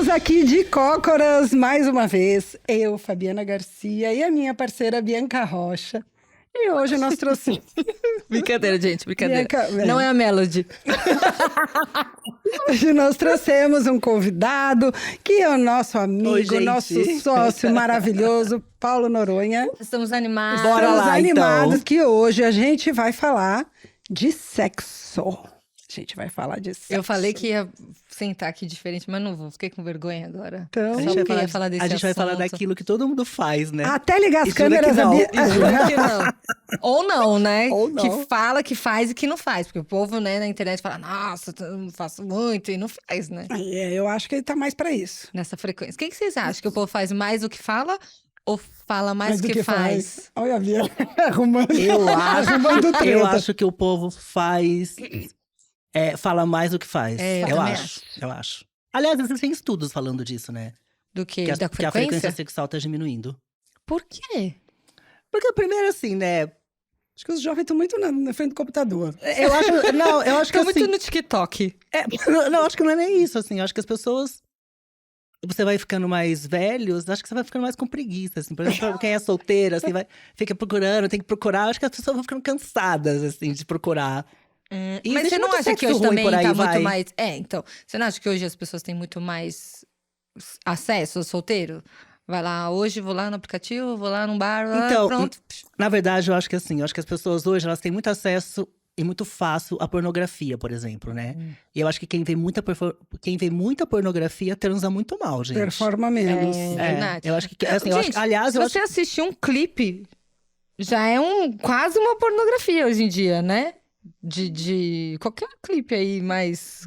Estamos aqui de cócoras mais uma vez. Eu, Fabiana Garcia, e a minha parceira Bianca Rocha. E hoje nós trouxemos... Brincadeira, gente, brincadeira. Bianca, Não é a Melody. Hoje nós trouxemos um convidado, que é o nosso amigo, Oi, nosso gente. sócio maravilhoso, Paulo Noronha. Estamos animados. Bora Estamos lá, animados então. que hoje a gente vai falar de sexo. A gente vai falar de sexo. Eu falei que ia sentar aqui diferente, mas não vou. Fiquei com vergonha agora. Então, Só A gente, vai porque falar, ia falar desse a gente vai falar assunto. daquilo que todo mundo faz, né? até ligar as E jura que câmeras... não. a Juro que não. Ou não, né? Ou não. Que fala, que faz e que não faz. Porque o povo, né, na internet fala, nossa, eu faço muito e não faz, né? Eu acho que ele tá mais pra isso. Nessa frequência. O que vocês acham? Que o povo faz mais do que fala ou fala mais Mas do que faz? Olha a Bia arrumando, Eu treta. acho que o povo faz. Fala mais do que faz. É, eu eu também acho. Eu acho. Aliás, existem estudos falando disso, né? Do que? Que a, Da que a frequência frequência? sexual tá diminuindo. Por quê? Porque primeiro, assim, né? Acho que os jovens estão muito na frente do computador. Eu acho. Não, eu acho que Fica assim. muito no TikTok. Não, acho que não é nem isso, assim. Eu acho que as pessoas. Você vai ficando mais velhos, acho que você vai ficando mais com preguiça, assim. Por exemplo, quem é solteiro, assim, fica procurando, tem que procurar. Acho que as pessoas vão ficando cansadas, assim, de procurar. E Mas existe você não muito acha que sexo hoje ruim também por aí, tá vai. muito mais. Então. Você não acha que hoje as pessoas têm muito mais acesso ao solteiro? Vai lá, hoje vou lá no aplicativo, vou lá num bar, lá, Então, pronto. Na verdade, eu acho que assim, eu acho que as pessoas hoje, elas têm muito acesso e muito fácil à pornografia, por exemplo, né? E eu acho que quem vê muita pornografia transa muito mal, gente. Performa menos. É É, verdade. eu acho que, assim, eu acho, Gente, aliás, se eu você acho assistir um clipe, já é quase uma pornografia hoje em dia, né? De qualquer clipe aí,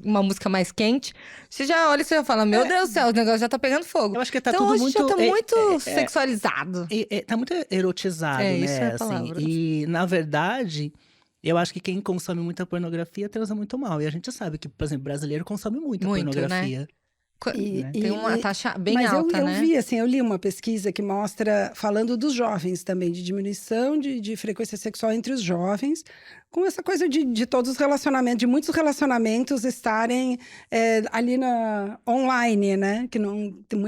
uma música mais quente, você já olha e você já fala, meu Deus do céu, o negócio já tá pegando fogo. eu acho que tá Então tudo hoje muito já tá muito sexualizado. tá muito erotizado, É, né? isso é a assim. palavra. E na verdade, eu acho que quem consome muita pornografia transa muito mal. E a gente sabe que, por exemplo, brasileiro consome muita Muito, pornografia. Tem uma taxa bem Mas alta, eu né? vi, assim, eu li uma pesquisa que mostra, falando dos jovens também, de diminuição de frequência sexual entre os jovens, com essa coisa de todos os relacionamentos, de muitos relacionamentos estarem ali online, né? Que não tem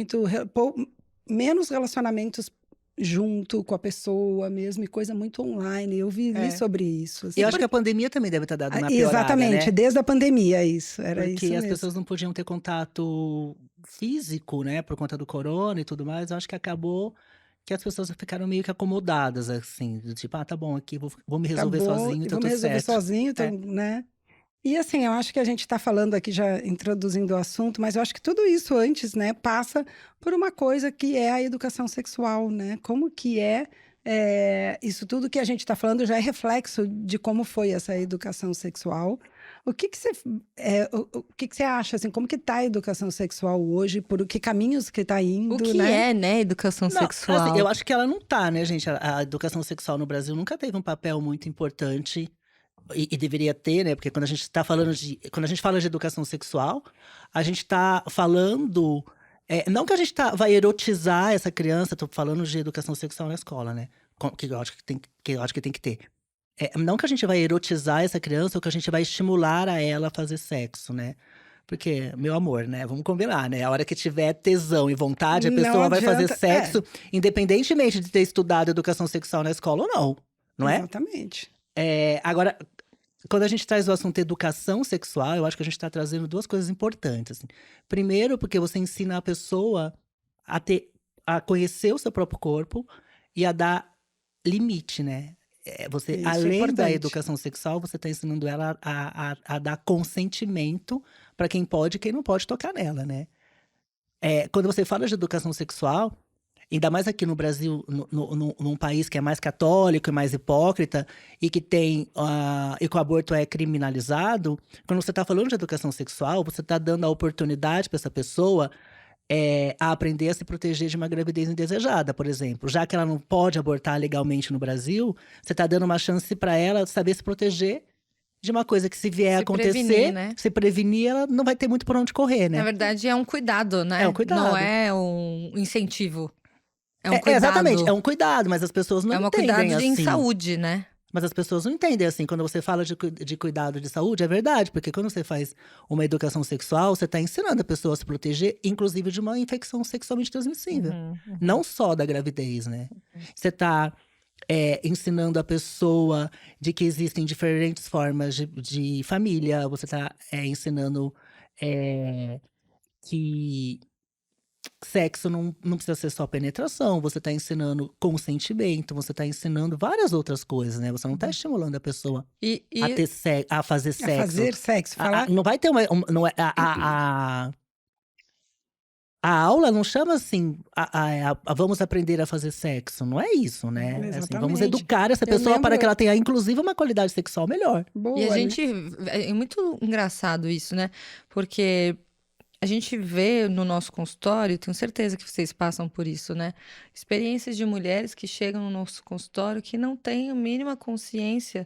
menos relacionamentos junto com a pessoa mesmo, e coisa muito online. Eu li sobre isso. E assim. eu acho que a pandemia também deve ter dado uma piorada, Exatamente, né? desde a pandemia, isso. Era Porque isso as mesmo. pessoas não podiam ter contato físico, né? Por conta do corona e tudo mais. Eu acho que acabou que as pessoas ficaram meio que acomodadas, assim. Do tipo, tá bom, aqui vou me resolver Acabou, sozinho, tá vou me tudo resolver certo. sozinho, então, né? E assim, eu acho que a gente está falando aqui, já introduzindo o assunto, mas eu acho que tudo isso antes, né, passa por uma coisa que é a educação sexual, né? Como que isso tudo que a gente está falando já é reflexo de como foi essa educação sexual. O que você acha, assim, como que está a educação sexual hoje, por que caminhos que está indo, O que né? né, educação Não, sexual? assim, eu acho que ela não tá, né, gente? A educação sexual no Brasil nunca teve um papel muito importante. E deveria ter, né? Porque quando a gente tá falando quando a gente fala de educação sexual, a gente tá falando. Não que a gente vai erotizar essa criança, tô falando de educação sexual na escola, né? Que eu acho que tem que ter. Não que a gente vai erotizar essa criança ou que a gente vai estimular a ela a fazer sexo, né? Porque, meu amor, né? Vamos combinar, né? A hora que tiver tesão e vontade, a Não pessoa vai fazer adianta, sexo, independentemente de ter estudado educação sexual na escola ou não. Não é? Exatamente. Agora, quando a gente traz o assunto educação sexual, eu acho que a gente está trazendo duas coisas importantes. Assim. Primeiro, porque você ensina a pessoa a conhecer o seu próprio corpo e a dar limite, né? Isso é Além da importante. educação sexual, você está ensinando ela a dar consentimento para quem pode e quem não pode tocar nela, né? Quando você fala de educação sexual, ainda mais aqui no Brasil, num país que é mais católico e mais hipócrita, e que e que o aborto é criminalizado, quando você está falando de educação sexual, você está dando a oportunidade para essa pessoa a aprender a se proteger de uma gravidez indesejada, por exemplo. Já que ela não pode abortar legalmente no Brasil, você está dando uma chance para ela saber se proteger de uma coisa que, se vier a acontecer, prevenir, né? se prevenir, ela não vai ter muito por onde correr, né? Na verdade, é um cuidado, né? É um cuidado. Não é um incentivo. É um cuidado. Exatamente, é um cuidado, mas as pessoas não É um entendem cuidado assim. em saúde, né? Mas as pessoas não entendem assim. Quando você fala de cuidado de saúde, é verdade. Porque quando você faz uma educação sexual, você está ensinando a pessoa a se proteger, inclusive de uma infecção sexualmente transmissível. Não só da gravidez, né? Você está ensinando a pessoa de que existem diferentes formas de família. Você está ensinando que sexo não precisa ser só penetração. Você tá ensinando consentimento, você tá ensinando várias outras coisas, né? Você não tá estimulando a pessoa E, a e ter a fazer A sexo. fazer sexo, falar. Não vai ter não é, a aula não chama assim, vamos aprender a fazer sexo. Não é isso, né? É assim, vamos Exatamente. educar essa Eu pessoa para lembro- que ela tenha, inclusive, uma qualidade sexual melhor. Boa, E a né? gente. É muito engraçado isso, né? Porque a gente vê no nosso consultório, tenho certeza que vocês passam por isso, né? Experiências de mulheres que chegam no nosso consultório que não têm a mínima consciência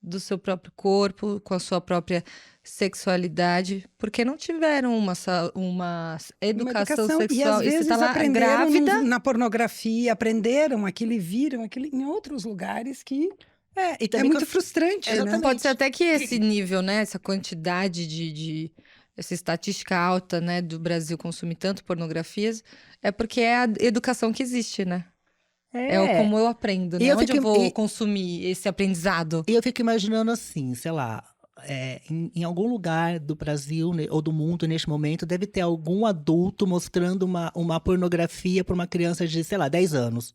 do seu próprio corpo, com a sua própria sexualidade, porque não tiveram uma Uma educação educação. E sexual. às E você vezes tá lá aprenderam grávida. na pornografia, aprenderam aquilo e viram aquilo em outros lugares que E é também muito frustrante, né? Exatamente. Pode ser até que esse nível, né? Essa quantidade essa estatística alta, né, do Brasil consumir tanto pornografias, é porque é a educação que existe, né? É o como eu aprendo, E né? eu Onde eu fico- vou e- consumir esse aprendizado? E eu fico imaginando assim, sei lá, em algum lugar do Brasil ou do mundo neste momento, deve ter algum adulto mostrando uma pornografia para uma criança de, sei lá, 10 anos.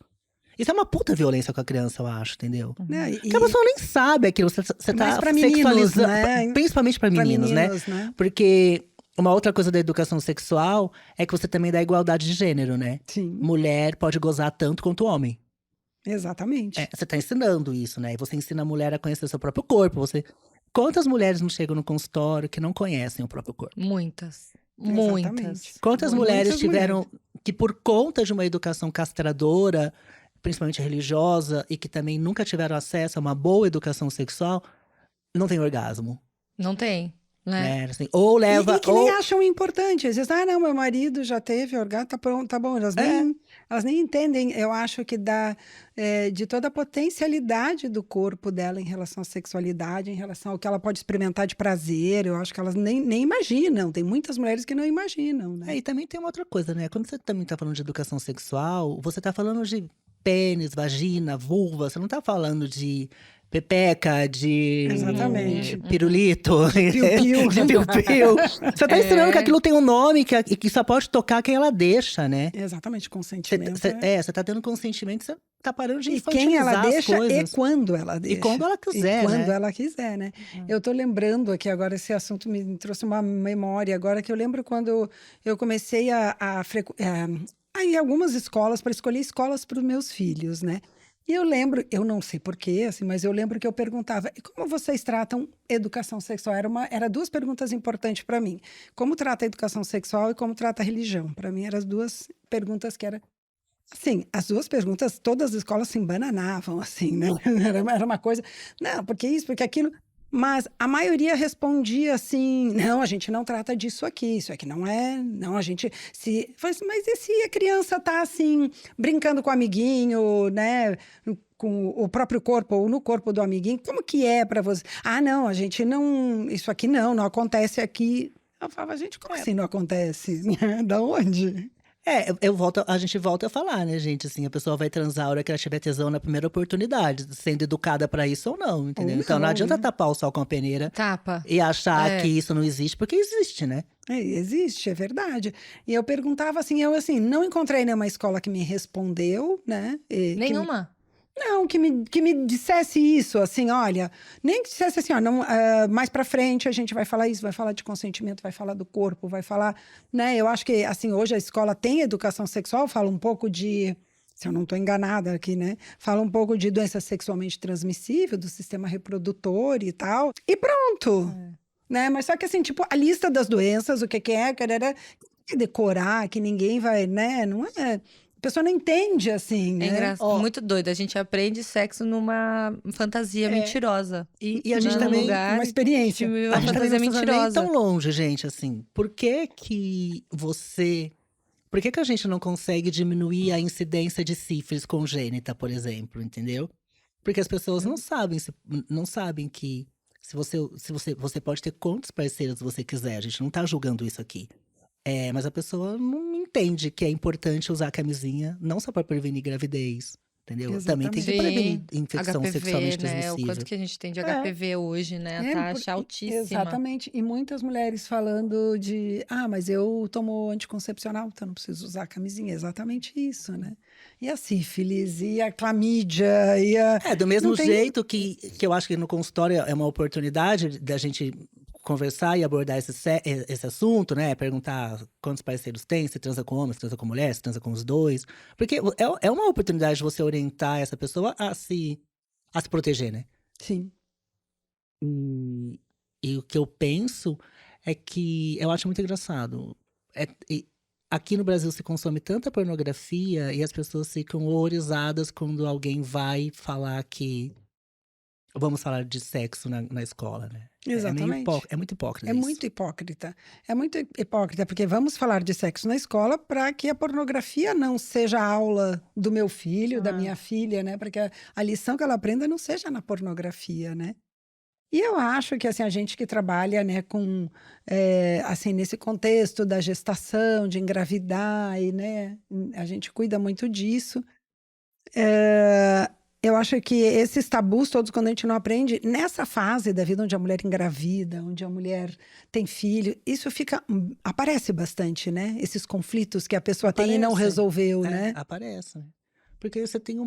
Isso é uma puta violência com a criança, eu acho, entendeu? Né? Porque a pessoa nem sabe aquilo, você Mais tá pra meninos, sexualizando, né? principalmente para Pra meninos, né? né? Porque uma outra coisa da educação sexual é que você também dá igualdade de gênero, né? Sim, Mulher pode gozar tanto quanto homem. exatamente. Você tá ensinando isso, né? E você ensina a mulher a conhecer seu próprio corpo. Quantas mulheres não chegam no consultório que não conhecem o próprio corpo? Muitas. Exatamente. Muitas. Quantas Muitas mulheres tiveram mulheres. que, por conta de uma educação castradora, principalmente religiosa, e que também nunca tiveram acesso a uma boa educação sexual, não tem orgasmo, Não tem, né? né? Assim, ou leva. E que nem acham importante. Às vezes, não, meu marido já teve orgasmo, tá pronto, tá bom. Elas nem entendem, eu acho que de toda a potencialidade do corpo dela em relação à sexualidade, em relação ao que ela pode experimentar de prazer. Eu acho que elas nem imaginam. Tem muitas mulheres que não imaginam, né? E também tem uma outra coisa, né? Quando você também tá falando de educação sexual, você tá falando de pênis, vagina, vulva, você não tá falando de pepeca, de Exatamente. pirulito, Piu-piu. de piu-piu. Você tá ensinando que aquilo tem um nome e que só pode tocar quem ela deixa, né? Exatamente, consentimento. Você tá tendo consentimento, você tá parando de E infantilizar quem ela as deixa coisas. e quando ela deixa. E quando ela quiser, E quando né? ela quiser, né? Eu tô lembrando aqui agora, esse assunto me trouxe uma memória agora, que eu lembro quando eu comecei a ir em algumas escolas para escolher escolas para os meus filhos, né? E eu lembro, eu não sei porquê, assim, mas eu lembro que eu perguntava, e como vocês tratam educação sexual? Era duas perguntas importantes para mim. Como trata a educação sexual e como trata a religião? Para mim, eram as duas perguntas que era. Assim, as duas perguntas, todas as escolas se embananavam, assim, né? Era uma coisa, não, porque isso, porque aquilo. Mas a maioria respondia assim: não, a gente não trata disso aqui, isso aqui não é. Não, a gente. Mas e se a criança tá assim, brincando com o amiguinho, né? Com o próprio corpo ou no corpo do amiguinho, como que é para você? Ah, não, a gente não. Isso aqui não acontece aqui. Eu falava, gente, como assim não acontece? Da onde? A gente volta a falar, né, gente? Assim, a pessoa vai transar a hora que ela tiver tesão na primeira oportunidade, sendo educada pra isso ou não, entendeu? Ou Então não não, adianta né? tapar o sol com a peneira Tapa. e achar É. que isso não existe, porque existe, né? Existe, é verdade. E eu perguntava assim, não encontrei nenhuma escola que me respondeu, né? Nenhuma. Não, que me dissesse isso, assim, olha, nem que dissesse assim, ó, não, mais pra frente a gente vai falar isso, vai falar de consentimento, vai falar do corpo, vai falar, né? Eu acho que, assim, hoje a escola tem educação sexual, fala um pouco de, se eu não estou enganada aqui, né? Fala um pouco de doença sexualmente transmissível, do sistema reprodutor e tal, e pronto, né? Mas só que, assim, tipo, a lista das doenças, o que é, que decorar, que ninguém vai, né? Não é... A pessoa não entende, assim, É né? engraçado, muito doido. A gente aprende sexo numa fantasia mentirosa. E a gente Num também. lugar Uma experiência. de A uma gente também fantasia não precisa nem ir mentirosa. tão longe, gente, assim. Por que a gente não consegue diminuir a incidência de sífilis congênita, por exemplo, entendeu? Porque as pessoas não sabem, não sabem que você pode ter quantos parceiros você quiser. A gente não tá julgando isso aqui. Mas a pessoa não entende que é importante usar a camisinha, não só para prevenir gravidez, entendeu? Também tem que Exatamente. prevenir infecção HPV, sexualmente né? O transmissível. quanto que a gente tem de É. HPV hoje, né? A taxa porque- altíssima. Exatamente. E muitas mulheres falando de, mas eu tomo anticoncepcional, então não preciso usar camisinha. Exatamente isso, né? E a sífilis, e a clamídia, e a... Do mesmo Não tem- jeito que eu acho que no consultório é uma oportunidade da gente conversar e abordar esse assunto, né? Perguntar quantos parceiros tem, se transa com homem, se transa com mulher, se transa com os dois. Porque é uma oportunidade de você orientar essa pessoa a se proteger, né? Sim. E o que eu penso é que eu acho muito engraçado. Aqui no Brasil se consome tanta pornografia e as pessoas ficam horrorizadas quando alguém vai falar que vamos falar de sexo na escola, né? Exatamente. É muito hipócrita É isso. muito hipócrita. É muito hipócrita, porque vamos falar de sexo na escola para que a pornografia não seja a aula do meu filho, da minha filha, né? Para que a lição que ela aprenda não seja na pornografia, né? E eu acho que assim, a gente que trabalha, né, com assim, nesse contexto da gestação, de engravidar, e, né, a gente cuida muito disso. Eu acho que esses tabus todos, quando a gente não aprende, nessa fase da vida onde a mulher engravida, onde a mulher tem filho, isso aparece bastante, né? Esses conflitos que a pessoa tem e não Aparece. resolveu, né? Aparece. Porque você tem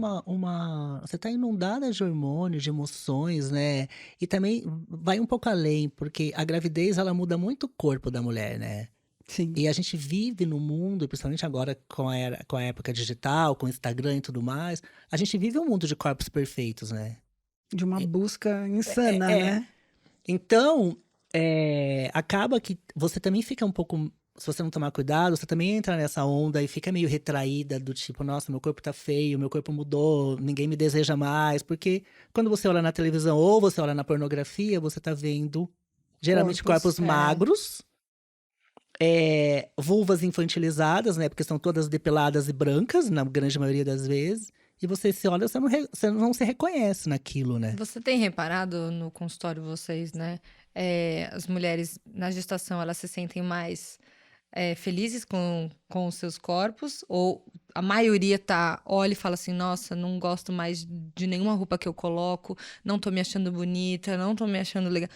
você tá inundada de hormônios, de emoções, né? E também vai um pouco além, porque a gravidez, ela muda muito o corpo da mulher, né? Sim. E a gente vive no mundo, principalmente agora com a época digital, com o Instagram e tudo mais, a gente vive um mundo de corpos perfeitos, né? De uma busca insana, é. né? Então, acaba que você também fica um pouco. Se você não tomar cuidado, você também entra nessa onda e fica meio retraída, do tipo, nossa, meu corpo tá feio, meu corpo mudou, ninguém me deseja mais. Porque quando você olha na televisão ou você olha na pornografia, você tá vendo geralmente corpos magros, vulvas infantilizadas, né? Porque são todas depiladas e brancas, na grande maioria das vezes. E você se olha, você não se reconhece naquilo, né? Você tem reparado no consultório vocês, né? As mulheres na gestação, elas se sentem mais felizes com os seus corpos? Ou a maioria olha e fala assim, nossa, não gosto mais de nenhuma roupa que eu coloco, não tô me achando bonita, não tô me achando legal.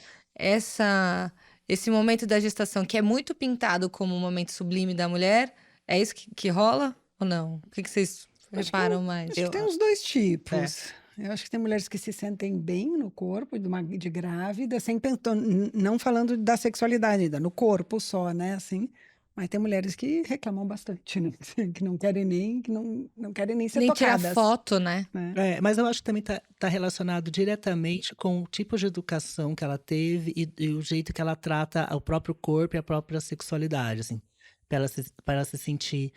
Esse momento da gestação, que é muito pintado como um momento sublime da mulher, é isso que rola ou não? O que vocês reparam mais? Acho que tem os dois tipos. Eu acho que tem mulheres que se sentem bem no corpo de grávida, não falando da sexualidade ainda, no corpo só, né? Assim, mas tem mulheres que reclamam bastante, né? Que não querem não querem nem ser Nem tocadas. tirar foto, né? Mas eu acho que também tá relacionado diretamente com o tipo de educação que ela teve e o jeito que ela trata o próprio corpo e a própria sexualidade, assim. Pra ela se sentir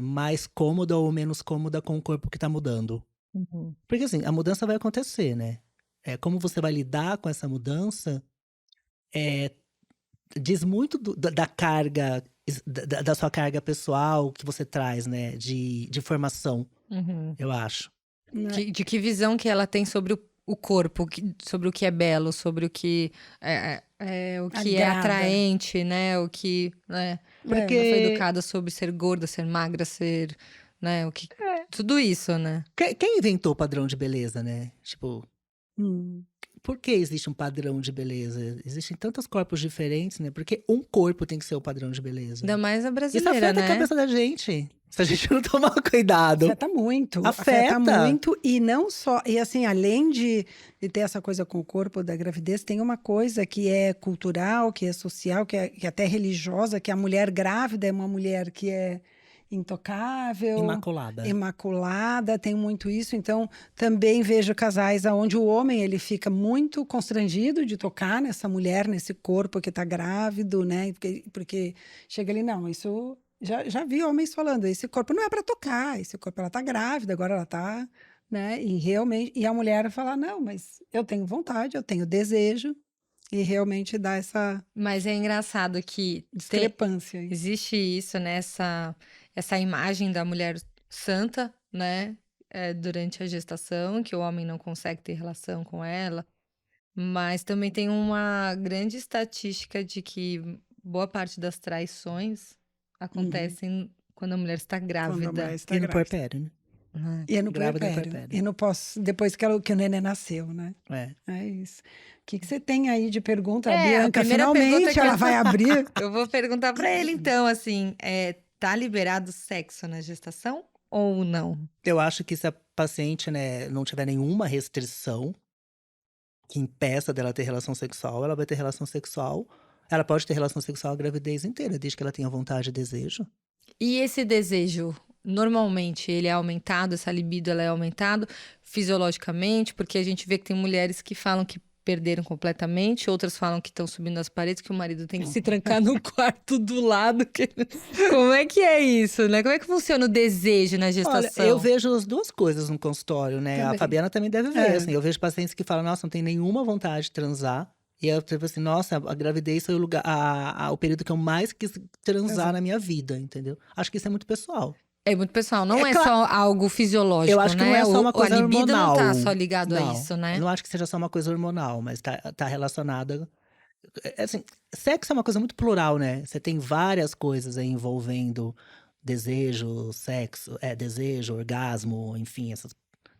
mais cômoda ou menos cômoda com o corpo que tá mudando. Porque assim, a mudança vai acontecer, né? Como você vai lidar com essa mudança diz muito da carga, da sua carga pessoal que você traz, né? De formação, eu acho. De que visão que ela tem sobre o corpo, sobre o que é belo, sobre o que o que é Agrada. atraente, né? O que, né? Porque- Ela foi educada sobre ser gorda, ser magra, ser, né? O que, tudo isso, né? Quem inventou o padrão de beleza, né? Tipo, Hum. por que existe um padrão de beleza? Existem tantos corpos diferentes, né? Porque um corpo tem que ser o padrão de beleza. Ainda mais a Isso brasileira, afeta a né? cabeça da gente. Se a gente não tomar cuidado. Afeta muito. Afeta. muito. E não só. E assim, além de ter essa coisa com o corpo da gravidez, tem uma coisa que é cultural, que é social, que é até religiosa, que a mulher grávida é uma mulher que é intocável. Imaculada, tem muito isso. Então, também vejo casais onde o homem ele fica muito constrangido de tocar nessa mulher, nesse corpo que está grávido, né? Porque chega ali, não, isso. Já vi homens falando, esse corpo não é para tocar, esse corpo ela tá grávida, agora ela tá, né? E realmente, e a mulher fala, não, mas eu tenho vontade, eu tenho desejo, e realmente dá essa Mas é engraçado que discrepância aí. existe isso, né? Essa imagem da mulher santa, né? durante a gestação, que o homem não consegue ter relação com ela, mas também tem uma grande estatística de que boa parte das traições acontecem quando a mulher está Quando a grávida. mulher está E no grávida. puerpério, né? Né? E é no Grávida no puerpério. puerpério. E no pós, depois que o neném nasceu, né? É. É isso. O que você tem aí de pergunta? A A Bianca, primeira pergunta finalmente, que ela eu- vai abrir. Eu vou perguntar pra ele então, assim, tá liberado sexo na gestação ou não? Eu acho que se a paciente, né, não tiver nenhuma restrição que impeça dela ter relação sexual, ela vai ter relação sexual. Ela pode ter relação sexual a gravidez inteira, desde que ela tenha vontade e desejo. E esse desejo, normalmente, ele é aumentado, essa libido ela é aumentado fisiologicamente, porque a gente vê que tem mulheres que falam que perderam completamente, outras falam que estão subindo as paredes, que o marido tem que se trancar no quarto do lado. Como é que é isso, né? Como é que funciona o desejo na Olha, gestação? eu vejo as duas coisas no consultório, né? A Também. Fabiana também deve ver, É. assim. Eu vejo pacientes que falam, nossa, não tem nenhuma vontade de transar. E eu tipo assim, nossa, a gravidez foi o lugar, o período que eu mais quis transar na minha vida, entendeu? Acho que isso é muito pessoal. É muito pessoal, não É é claro- só algo fisiológico, Eu acho que né? não é só uma coisa a libido hormonal. não tá só ligado a Não, isso, né? Eu não acho que seja só uma coisa hormonal, mas tá relacionada. Assim, sexo é uma coisa muito plural, né? Você tem várias coisas aí envolvendo desejo, sexo, desejo, orgasmo, enfim, essas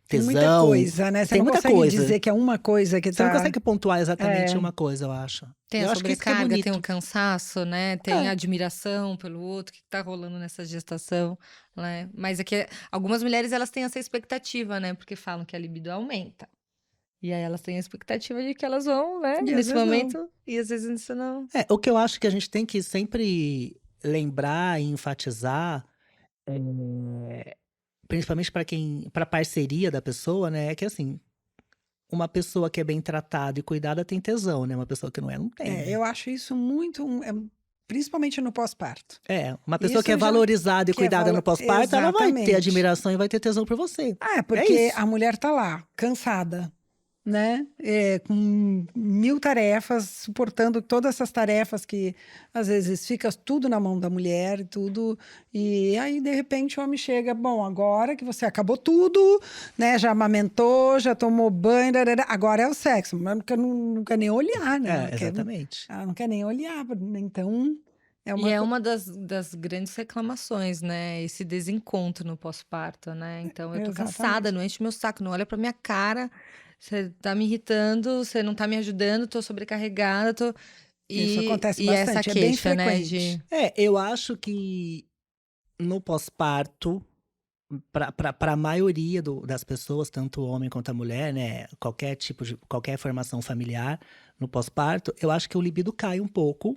Tem tesão. muita coisa, né? Você Tem não muita consegue coisa. dizer que é uma coisa que Você tá… não consegue pontuar exatamente É. uma coisa, eu acho. Tem eu a acho que isso que é sobrecarga, tem bonito. o cansaço, né? Tem É. a admiração pelo outro, o que tá rolando nessa gestação, né? Mas é que algumas mulheres, elas têm essa expectativa, né? Porque falam que a libido aumenta. E aí elas têm a expectativa de que elas vão, né? E às Nesse vezes não. momento. E às vezes isso não… O que eu acho que a gente tem que sempre lembrar e enfatizar, principalmente para parceria da pessoa, né? É que assim, uma pessoa que é bem tratada e cuidada tem tesão, né? Uma pessoa que não é, não tem. né? Eu acho isso muito… principalmente no pós-parto. Uma pessoa Isso que é já- valorizada e que é cuidada no pós-parto, ela vai ter Exatamente. admiração e vai ter tesão por você. Porque isso. a mulher tá lá, cansada, né? Com 1000 tarefas, suportando todas essas tarefas que às vezes fica tudo na mão da mulher e tudo. E aí, de repente, o homem chega, bom, agora que você acabou tudo, né? Já amamentou, já tomou banho, agora é o sexo. Mas não quer nem olhar, né? Ela quer- Exatamente. ela não quer nem olhar. Então, é uma… E é co- uma das grandes reclamações, né? Esse desencontro no pós-parto, né? Então, eu tô Exatamente. cansada, não enche meu saco, não olha pra minha cara. Você tá me irritando, você não tá me ajudando, tô sobrecarregada, tô… Isso acontece e essa bastante, é bem queixa, né? frequente. Eu acho que no pós-parto, para a maioria das pessoas, tanto o homem quanto a mulher, né? Qualquer formação familiar, no pós-parto, eu acho que o libido cai um pouco,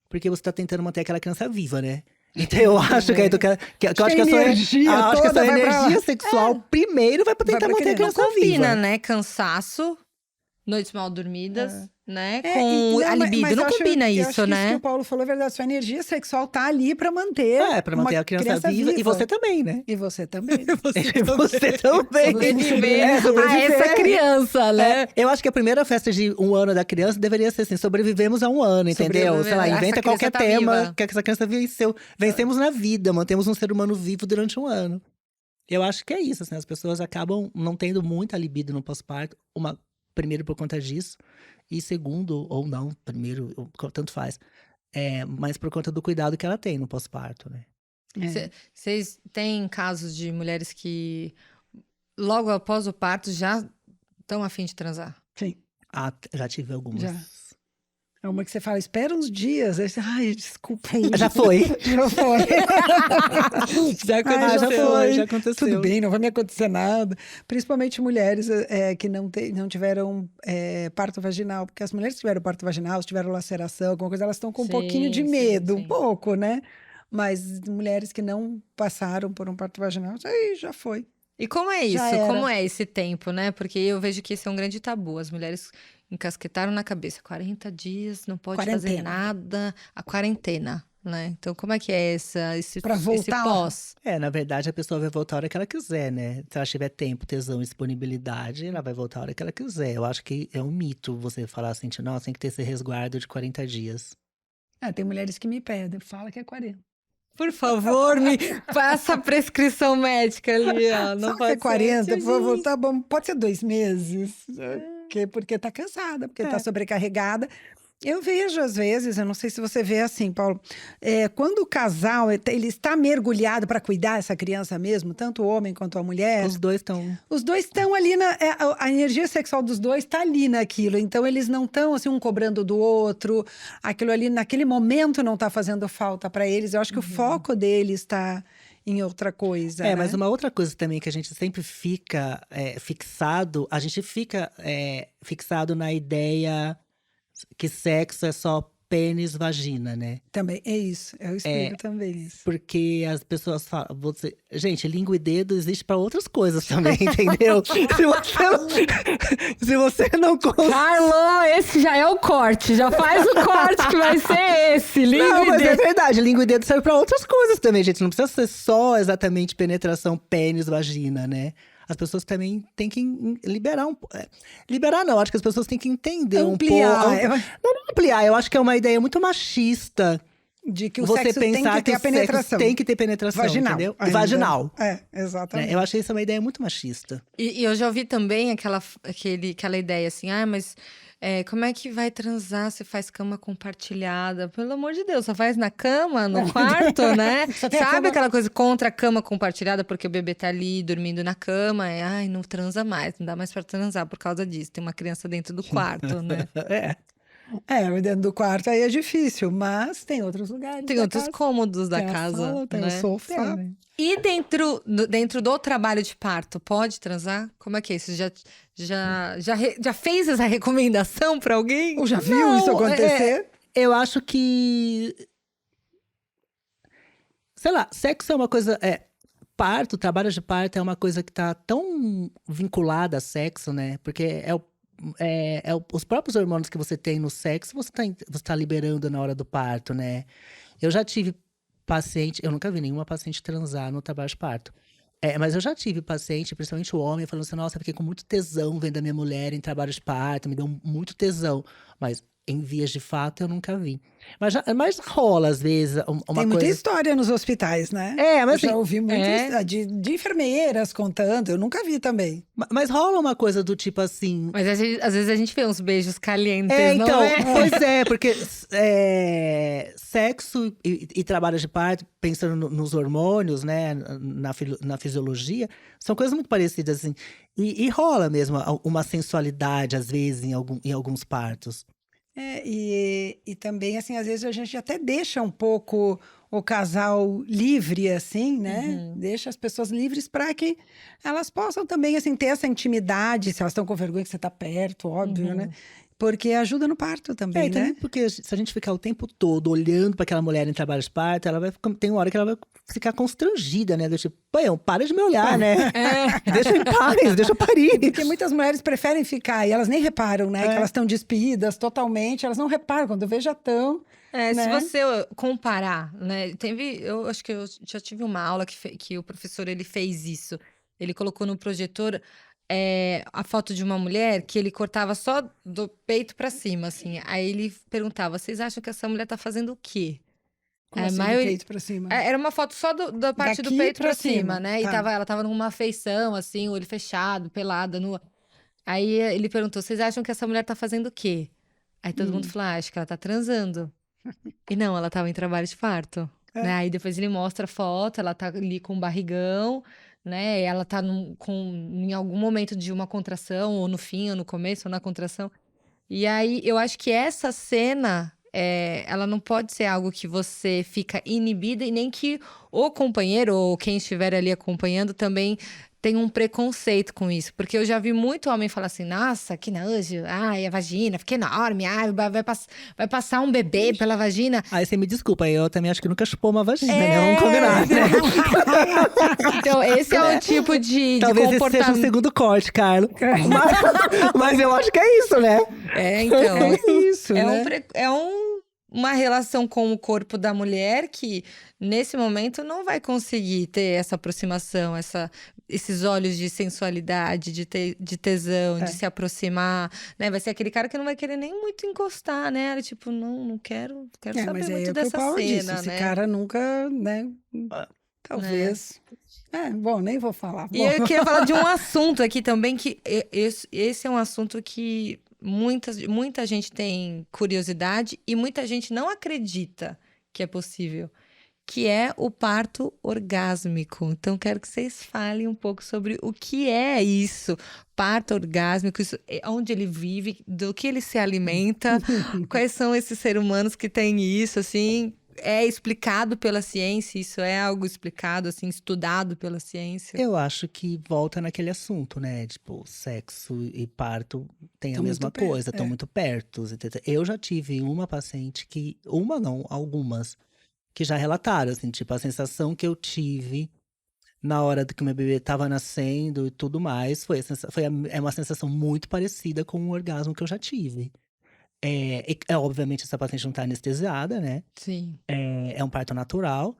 porque você tá tentando manter aquela criança viva, né? Então eu acho que, eu acho que a sua energia acho que a toda sua vai pra lá. energia sexual primeiro vai pra Vai tentar pra manter a criança. criança Combina, viva. né? Cansaço, noites mal dormidas, né? É, Com a mas libido, eu não acho- combina eu acho isso, que né? Isso que o Paulo falou é verdade. Sua energia sexual tá ali pra manter. Pra manter uma a criança viva. E você também, né? E você também. Você também. Sobreviver a sobreviver. essa criança, né? Eu acho que a primeira festa de 1 ano da criança deveria ser assim: sobrevivemos a 1 ano, entendeu? Sobreviver- Sei lá, essa inventa criança qualquer tá tema viva. que essa criança venceu. Vencemos na vida, mantemos um ser humano vivo durante 1 ano. Eu acho que é isso, assim, as pessoas acabam não tendo muita libido no pós-parto. Primeiro por conta disso, e segundo, ou não, primeiro, tanto faz. Mas por conta do cuidado que ela tem no pós-parto, né? Vocês têm casos de mulheres que logo após o parto já estão a fim de transar? Sim, Já tive algumas. Já. é uma que você fala, espera uns dias. Aí você, ai, desculpa aí. Já foi. Já foi. Já Já aconteceu. Tudo bem, não vai me acontecer nada. Principalmente mulheres que não tiveram parto vaginal. Porque as mulheres que tiveram parto vaginal, se tiveram laceração, alguma coisa, elas estão com um Sim, pouquinho de sim, medo. sim. Um pouco, né? Mas mulheres que não passaram por um parto vaginal, aí já foi. E como é Já isso? era. Como é esse tempo, né? Porque eu vejo que esse é um grande tabu. As mulheres encasquetaram na cabeça. 40 dias, não pode fazer Quarentena. nada. A quarentena, né? Então, como é que é esse Pra voltar esse lá. pós? Na verdade, a pessoa vai voltar a hora que ela quiser, né? Se ela tiver tempo, tesão e disponibilidade, ela vai voltar a hora que ela quiser. Eu acho que é um mito você falar assim, nossa, tem que ter esse resguardo de 40 dias. Tem mulheres que me pedem, fala que é 40. Por favor, me passa a prescrição médica ali, ó. Não Só pode ser 40, ser por favor, tá bom. Pode ser 2 meses. Porque tá cansada, porque tá sobrecarregada. Eu vejo, às vezes, eu não sei se você vê assim, Paulo, quando o casal ele está mergulhado para cuidar dessa criança mesmo, tanto o homem quanto a mulher, Os dois estão. os dois estão ali, a energia sexual dos dois está ali naquilo, então eles não estão assim, um cobrando do outro, aquilo ali naquele momento não está fazendo falta para eles, eu acho que o foco deles está em outra coisa, né? Mas uma outra coisa também que a gente sempre fica fixado, a gente fica fixado na ideia que sexo é só pênis, vagina, né? Também, é isso, eu explico também isso. Porque as pessoas falam, gente, língua e dedo existe para outras coisas também, entendeu? Se você não consegue. Carlo, esse já é o corte. Já faz o corte que vai ser esse. Não, mas é Língua verdade, língua e dedo serve para outras coisas também, gente. Não precisa ser só exatamente penetração pênis, vagina, né? As pessoas também têm que liberar um pouco. Liberar não, acho que as pessoas têm que entender Ampliar, um pouco. Não ampliar, eu acho que é uma ideia muito machista. De que o Você sexo pensar tem que ter a o sexo penetração. tem que ter penetração, Vaginal. entendeu? ainda. Vaginal. Exatamente. Né? Eu achei isso uma ideia muito machista. E eu já ouvi também aquela ideia assim, mas como é que vai transar se faz cama compartilhada? Pelo amor de Deus, só faz na cama, no quarto, né? tem a Sabe cama- aquela coisa contra a cama compartilhada porque o bebê tá ali dormindo na cama? Ai, não transa mais, não dá mais pra transar por causa disso. Tem uma criança dentro do quarto, né? Dentro do quarto aí é difícil, mas tem outros lugares. Tem da outros casa. cômodos da Tem a casa, sala, tem o né? sofá. E dentro do trabalho de parto, pode transar? Como é que é isso? Já fez essa recomendação pra alguém? Ou já viu Não, isso acontecer? Eu acho que. Sei lá, sexo é uma coisa. Parto, trabalho de parto é uma coisa que tá tão vinculada a sexo, né? Porque os próprios hormônios que você tem no sexo, você tá liberando na hora do parto, né? Eu já tive paciente, eu nunca vi nenhuma paciente transar no trabalho de parto. Mas eu já tive paciente, principalmente o homem, falando assim, nossa, eu fiquei com muito tesão vendo a minha mulher em trabalho de parto, me deu muito tesão. Mas em vias de fato eu nunca vi. Mas rola, às vezes, uma Tem muita coisa. história nos hospitais, né? Mas eu já assim, ouvi muito de enfermeiras contando, eu nunca vi também. mas rola uma coisa do tipo assim. Mas às vezes a gente vê uns beijos calientes, Então, não é? pois porque sexo e trabalho de parto, pensando nos hormônios, né, na fisiologia, são coisas muito parecidas, assim. E rola mesmo uma sensualidade, às vezes, em alguns partos. E também, assim, às vezes a gente até deixa um pouco o casal livre, assim, né? Deixa as pessoas livres para que elas possam também, assim, ter essa intimidade, se elas estão com vergonha que você está perto, óbvio, né? Porque ajuda no parto também, Também né? porque se a gente ficar o tempo todo olhando para aquela mulher em trabalho de parto, tem uma hora que ela vai ficar constrangida, né? Do tipo, para de me olhar, né? Deixa eu em paz, deixa eu parir. Porque muitas mulheres preferem ficar e elas nem reparam, né? Que elas estão despidas totalmente, elas não reparam. Quando vê, já estão. Se né? você comparar, né? Eu acho que eu já tive uma aula que o professor ele fez isso. Ele colocou no projetor a foto de uma mulher que ele cortava só do peito pra cima, assim. Aí ele perguntava: vocês acham que essa mulher tá fazendo o quê? Como assim, do peito pra cima? Era uma foto só da parte do Daqui peito pra pra cima, cima, né? E tá. ela tava numa feição, assim, o olho fechado, pelada, nua. Aí ele perguntou: vocês acham que essa mulher tá fazendo o quê? Aí todo mundo falou: acho que ela tá transando. E não, ela tava em trabalho de parto. Né? Aí depois ele mostra a foto, ela tá ali com o barrigão, né? E ela tá em algum momento de uma contração, ou no fim, ou no começo, ou na contração. E aí eu acho que essa cena, ela não pode ser algo que você fica inibida e nem que o companheiro ou quem estiver ali acompanhando também tem um preconceito com isso. Porque eu já vi muito homem falar assim, nossa, que nojo, ai, a vagina fica enorme, ai, vai passar um bebê pela vagina. Aí você me desculpa, eu também acho que nunca chupou uma vagina, né? Vamos combinar, né? Então, esse é o tipo de Talvez esse comportamento. seja o segundo corte, Carlos. Mas eu acho que é isso, né? Então, É isso, né? uma relação com o corpo da mulher que, nesse momento, não vai conseguir ter essa aproximação, esses olhos de sensualidade, de tesão, de se aproximar, né? Vai ser aquele cara que não vai querer nem muito encostar, né? Era tipo, não quero saber mas muito é o que o dessa Paulo disse. cena, Esse né? cara nunca, né? Talvez. Bom, nem vou falar. E Bom, eu queria falar de um assunto aqui também, que esse é um assunto que muita gente tem curiosidade e muita gente não acredita que é possível, que é o parto orgásmico. Então, quero que vocês falem um pouco sobre o que é isso, parto orgásmico, onde ele vive, do que ele se alimenta, quais são esses seres humanos que têm isso, assim. É explicado pela ciência? Isso é algo explicado, assim, estudado pela ciência? Eu acho que volta naquele assunto, né? Tipo, sexo e parto tem a Tão muito mesma perto, coisa, estão muito perto. Entendeu? Eu já tive uma paciente que, uma não, algumas, que já relataram, assim, tipo, a sensação que eu tive na hora que o meu bebê estava nascendo e tudo mais, é uma sensação muito parecida com o orgasmo que eu já tive. Obviamente, essa paciente não tá anestesiada, né? Sim. É um parto natural.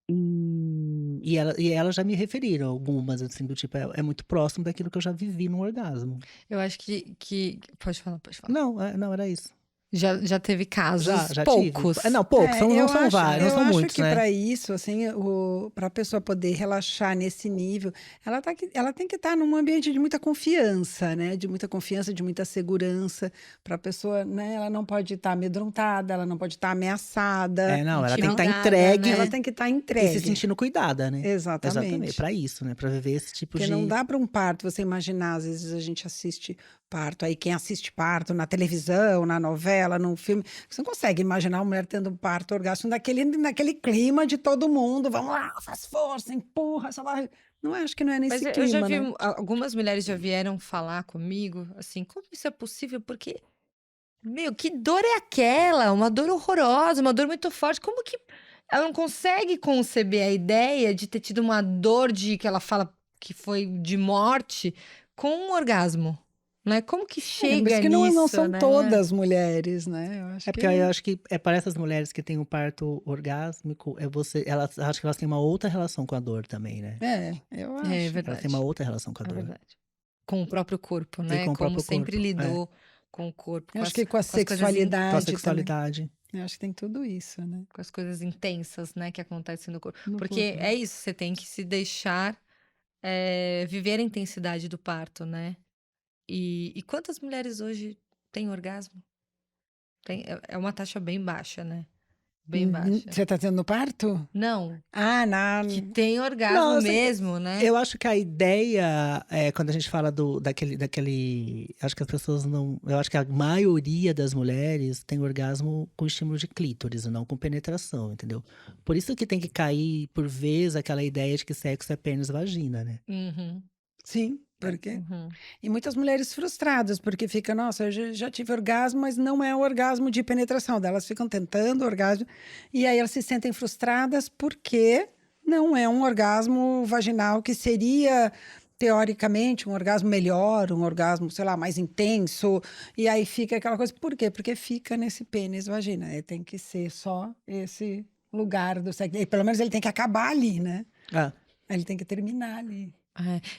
E elas já me referiram algumas, assim, do tipo, é muito próximo daquilo que eu já vivi no orgasmo. Eu acho que... Pode falar. Não, era isso. Já teve casos, Já poucos. tive. Não, poucos, não são vários, não são eu acho muitos, que né? para isso, assim, para a pessoa poder relaxar nesse nível, ela tem que estar num ambiente de muita confiança, né? De muita confiança, de muita segurança. Para a pessoa, né? Ela não pode estar amedrontada, ela não pode estar ameaçada. Não, ela tem que estar Intimidada, entregue. né? Ela tem que estar E entregue. se sentindo cuidada, né? Exatamente. Pra isso, né? Pra viver esse tipo Porque de… não dá para um parto, você imaginar, às vezes a gente assiste parto, aí quem assiste parto na televisão, na novela, num filme, você não consegue imaginar uma mulher tendo um parto orgasmo naquele clima de todo mundo, vamos lá, faz força, empurra, essa barriga. Não acho que não é nesse Mas clima, eu já vi, né? algumas mulheres já vieram falar comigo, assim, como isso é possível? Porque, meu, que dor é aquela? Uma dor horrorosa, uma dor muito forte. Como que ela não consegue conceber a ideia de ter tido uma dor que ela fala que foi de morte com um orgasmo, né? Como que Mas chega que não nisso, são né? todas mulheres, né? Eu acho Porque eu acho que para essas mulheres que têm um parto orgásmico, acho que elas têm uma outra relação com a dor também, né? Eu É acho. Elas verdade. têm uma outra relação com a É dor. verdade. Com o próprio corpo, né? com o Como próprio sempre corpo, lidou com o corpo. Eu acho que com a as coisas sexualidade Com a também. sexualidade. Eu acho que tem tudo isso, né? com as coisas intensas, né, que acontecem no corpo. No Porque corpo. é isso, você tem que se deixar viver a intensidade do parto, né? E quantas mulheres hoje têm orgasmo? É uma taxa bem baixa, né? Bem baixa. Você tá tendo parto? Não, que Não. tem orgasmo Não, assim, mesmo, né? Eu acho que a ideia, quando a gente fala daquele. Acho que as pessoas não. Eu acho que a maioria das mulheres tem orgasmo com estímulo de clítoris, e não com penetração, entendeu? Por isso que tem que cair, por vezes, aquela ideia de que sexo é pênis e vagina, né? Uhum, Sim, porque uhum. E muitas mulheres frustradas, porque fica, nossa, eu já tive orgasmo, mas não é o orgasmo de penetração. Daí elas ficam tentando orgasmo, e aí elas se sentem frustradas porque não é um orgasmo vaginal que seria, teoricamente, um orgasmo melhor, um orgasmo, sei lá, mais intenso. E aí fica aquela coisa. Por quê? Porque fica nesse pênis vagina. Tem que ser só esse lugar do sexo. E pelo menos ele tem que acabar ali, né? Ah, Ele tem que terminar ali.